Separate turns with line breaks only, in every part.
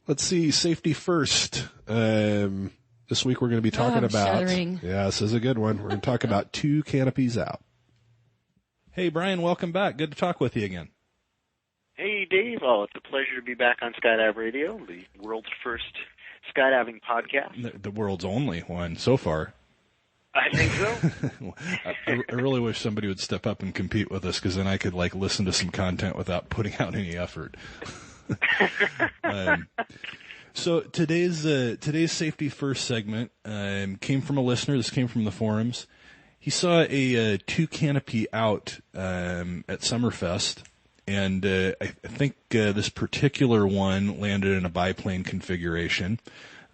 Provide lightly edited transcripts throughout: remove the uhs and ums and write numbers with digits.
Let's see, safety first. This week we're going to be talking about,
shuddering.
Yeah, this is a good one. We're going to talk about 2 canopies out.
Hey, Brian, welcome back. Good to talk with you again.
Hey, Dave. Oh, it's a pleasure to be back on Skydive Radio, the world's first skydiving podcast.
The world's only one so far.
I think so.
I really wish somebody would step up and compete with us, because then I could listen to some content without putting out any effort. So today's safety first segment came from a listener. This came from the forums. He saw a 2 canopy out at Summerfest, and I think this particular one landed in a biplane configuration.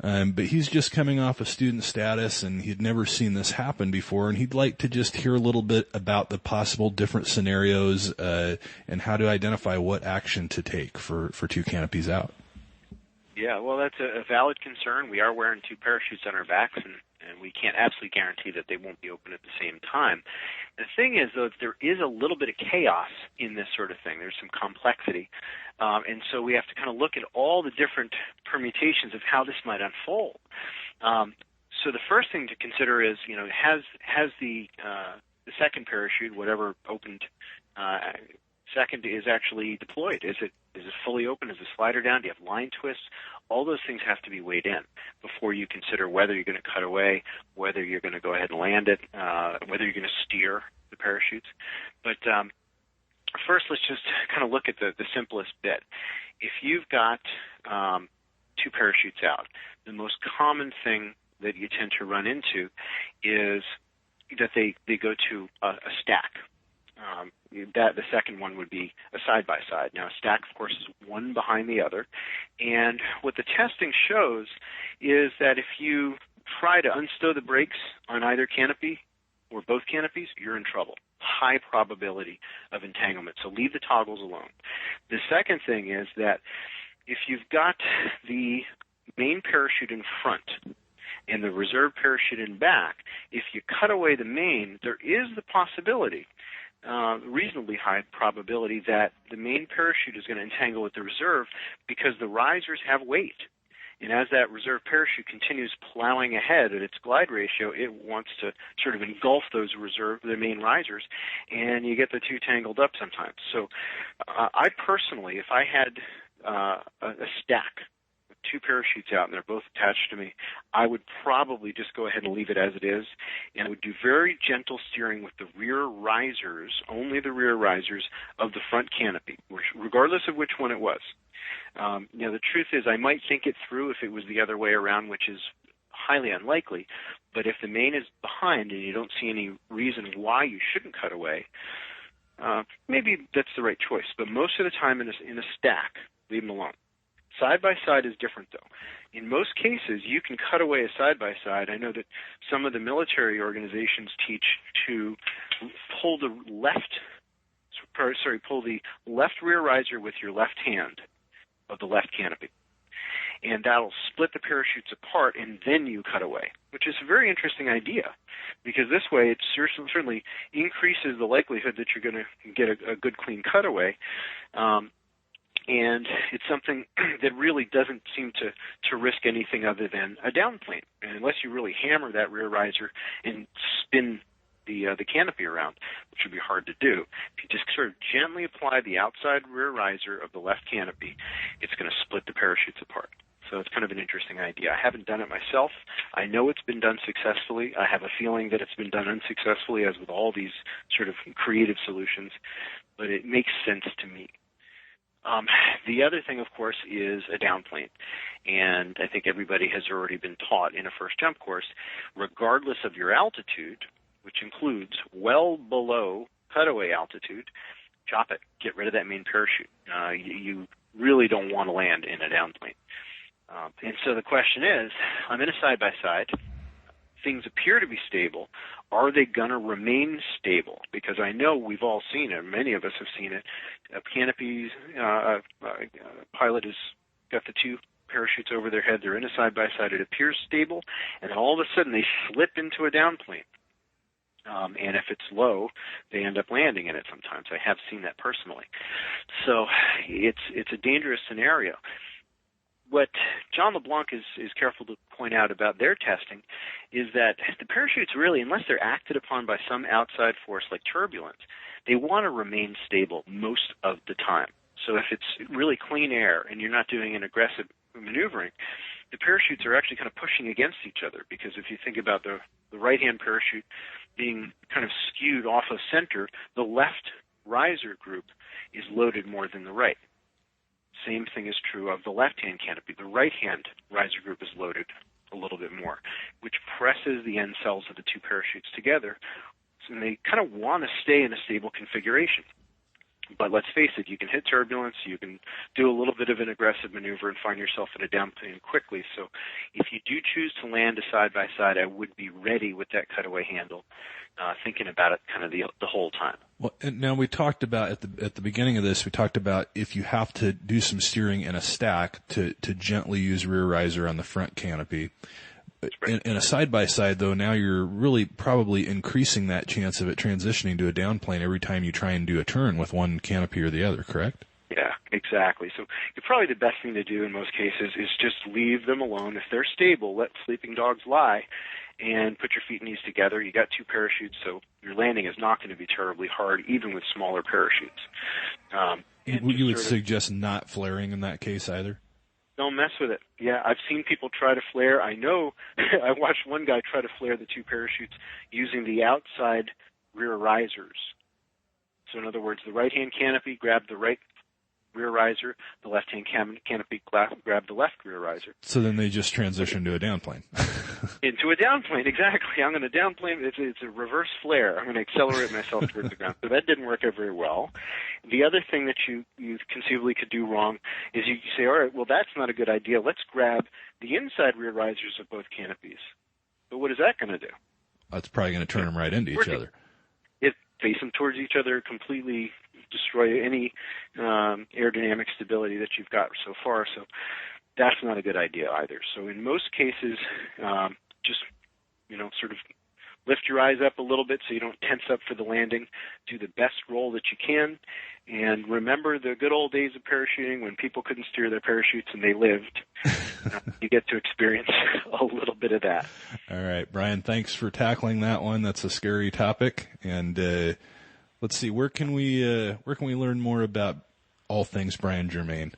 But he's just coming off of student status, and he'd never seen this happen before, and he'd like to just hear a little bit about the possible different scenarios and how to identify what action to take for 2 canopies out.
Yeah, well, that's a valid concern. We are wearing 2 parachutes on our backs, and we can't absolutely guarantee that they won't be open at the same time. The thing is, though, there is a little bit of chaos in this sort of thing. There's some complexity. And so we have to kind of look at all the different permutations of how this might unfold. So the first thing to consider is, has the second parachute, whatever opened second, is actually deployed? Is it fully open? Is the slider down? Do you have line twists? All those things have to be weighed in before you consider whether you're going to cut away, whether you're going to go ahead and land it, whether you're going to steer the parachutes. But first, let's just kind of look at the simplest bit. If you've got 2 parachutes out, the most common thing that you tend to run into is that they go to a stack. The second one would be a side-by-side. Now, a stack, of course, is one behind the other. And what the testing shows is that if you try to unstow the brakes on either canopy or both canopies, you're in trouble. High probability of entanglement. So leave the toggles alone. The second thing is that if you've got the main parachute in front and the reserve parachute in back, if you cut away the main, there is the possibility, reasonably high probability, that the main parachute is going to entangle with the reserve because the risers have weight. And as that reserve parachute continues plowing ahead at its glide ratio, it wants to sort of engulf the main risers, and you get the 2 tangled up sometimes. So I personally, if I had a stack with 2 parachutes out and they're both attached to me, I would probably just go ahead and leave it as it is, and I would do very gentle steering with the rear risers, only the rear risers of the front canopy, regardless of which one it was. The truth is, I might think it through if it was the other way around, which is highly unlikely. But if the main is behind and you don't see any reason why you shouldn't cut away, maybe that's the right choice. But most of the time in a stack, leave them alone. Side-by-side is different, though. In most cases, you can cut away a side-by-side. I know that some of the military organizations teach to pull the left rear riser with your left hand of the left canopy. And that'll split the parachutes apart, and then you cut away, which is a very interesting idea, because this way it certainly increases the likelihood that you're going to get a good, clean cutaway. And it's something that really doesn't seem to risk anything other than a downplane. And unless you really hammer that rear riser and spin the canopy around, which would be hard to do, if you just sort of gently apply the outside rear riser of the left canopy, it's going to split the parachutes apart. So it's kind of an interesting idea. I haven't done it myself. I know it's been done successfully. I have a feeling that it's been done unsuccessfully, as with all these sort of creative solutions, but it makes sense to me. The other thing, of course, is a downplane. And I think everybody has already been taught in a first jump course, regardless of your altitude, which includes well below cutaway altitude, chop it. Get rid of that main parachute. You really don't want to land in a downplane. And so the question is, I'm in a side-by-side. Things appear to be stable. Are they going to remain stable? Because I know we've all seen it. Many of us have seen it. A pilot has got the 2 parachutes over their head. They're in a side-by-side. It appears stable, and then all of a sudden they slip into a downplane. And if it's low, they end up landing in it sometimes. I have seen that personally. So it's a dangerous scenario. what John LeBlanc is careful to point out about their testing is that the parachutes really, unless they're acted upon by some outside force like turbulence, they want to remain stable most of the time. So if it's really clean air and you're not doing an aggressive maneuvering, the parachutes are actually kind of pushing against each other, because if you think about the right-hand parachute being kind of skewed off of center, the left riser group is loaded more than the right. Same thing is true of the left-hand canopy. The right-hand riser group is loaded a little bit more, which presses the end cells of the two parachutes together, and they kind of want to stay in a stable configuration. But let's face it, you can hit turbulence, you can do a little bit of an aggressive maneuver and find yourself in a downplane quickly. So if you do choose to land a side-by-side, I would be ready with that cutaway handle, thinking about it kind of the whole time.
Well, and now we talked about at the beginning of this, we talked about if you have to do some steering in a stack to gently use rear riser on the front canopy.
Right.
In a side-by-side, though, now you're really probably increasing that chance of it transitioning to a downplane every time you try and do a turn with one canopy or the other, correct?
Yeah, exactly. So probably the best thing to do in most cases is just leave them alone. If they're stable, let sleeping dogs lie, and put your feet and knees together. You got two parachutes, so your landing is not going to be terribly hard, even with smaller parachutes.
You would suggest not flaring in that case either?
Don't mess with it. Yeah, I've seen people try to flare. I know I watched one guy try to flare the two parachutes using the outside rear risers. So in other words, the right-hand canopy grabbed the right rear riser, the left-hand canopy grabbed the left rear riser.
So then they just transition to a downplane.
Into a downplane, exactly. I'm going to downplane. It's a reverse flare. I'm going to accelerate myself towards the ground. So that didn't work out very well. The other thing that you conceivably could do wrong is you say, all right, well, that's not a good idea. Let's grab the inside rear risers of both canopies. But what is that going to do?
That's probably going to turn them right into each other.
It face them towards each other, completely destroy any aerodynamic stability that you've got so far. So that's not a good idea either. So in most cases, just, sort of lift your eyes up a little bit so you don't tense up for the landing. Do the best roll that you can. And remember the good old days of parachuting when people couldn't steer their parachutes and they lived. You get to experience a little bit of that.
All right, Brian, thanks for tackling that one. That's a scary topic. And let's see, where can we learn more about all things Brian Germain?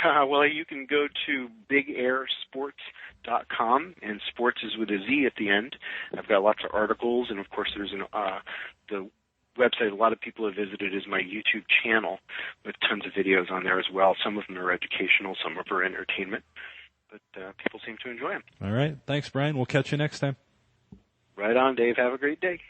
Well, you can go to bigairsports.com, and sports is with a Z at the end. I've got lots of articles, and of course there's the website a lot of people have visited is my YouTube channel with tons of videos on there as well. Some of them are educational, some of them are entertainment, but people seem to enjoy them.
All right. Thanks, Brian. We'll catch you next time.
Right on, Dave. Have a great day.